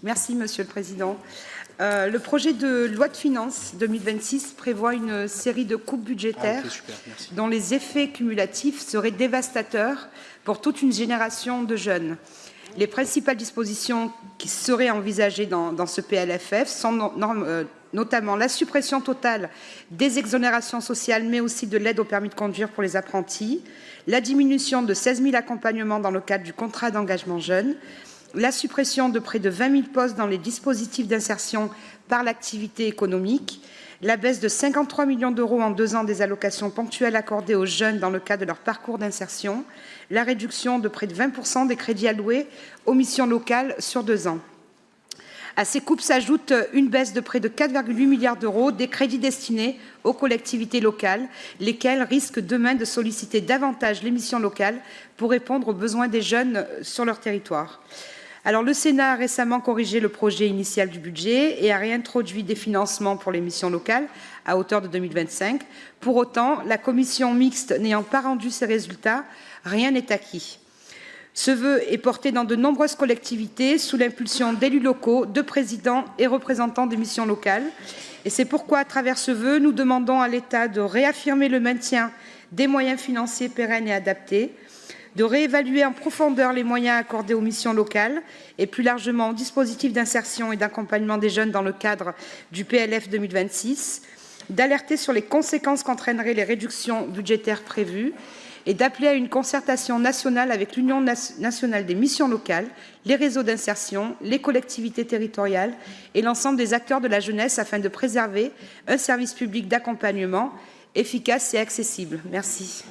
Merci, Monsieur le Président. Le projet de loi de finances 2026 prévoit une série de coupes budgétaires dont les effets cumulatifs seraient dévastateurs pour toute une génération de jeunes. Les principales dispositions qui seraient envisagées dans ce PLFF sont notamment la suppression totale des exonérations sociales, mais aussi de l'aide au permis de conduire pour les apprentis, la diminution de 16 000 accompagnements dans le cadre du contrat d'engagement jeune, la suppression de près de 20 000 postes dans les dispositifs d'insertion par l'activité économique, la baisse de 53 millions d'euros en 2 ans des allocations ponctuelles accordées aux jeunes dans le cadre de leur parcours d'insertion, la réduction de près de 20% des crédits alloués aux missions locales sur 2 ans. À ces coupes s'ajoute une baisse de près de 4,8 milliards d'euros des crédits destinés aux collectivités locales, lesquelles risquent demain de solliciter davantage les missions locales pour répondre aux besoins des jeunes sur leur territoire. Alors, le Sénat a récemment corrigé le projet initial du budget et a réintroduit des financements pour les missions locales à hauteur de 2025. Pour autant, la commission mixte n'ayant pas rendu ses résultats, rien n'est acquis. Ce vœu est porté dans de nombreuses collectivités sous l'impulsion d'élus locaux, de présidents et représentants des missions locales. Et c'est pourquoi, à travers ce vœu, nous demandons à l'État de réaffirmer le maintien des moyens financiers pérennes et adaptés, de réévaluer en profondeur les moyens accordés aux missions locales et plus largement aux dispositifs d'insertion et d'accompagnement des jeunes dans le cadre du PLF 2026, d'alerter sur les conséquences qu'entraîneraient les réductions budgétaires prévues et d'appeler à une concertation nationale avec l'Union nationale des missions locales, les réseaux d'insertion, les collectivités territoriales et l'ensemble des acteurs de la jeunesse afin de préserver un service public d'accompagnement efficace et accessible. Merci.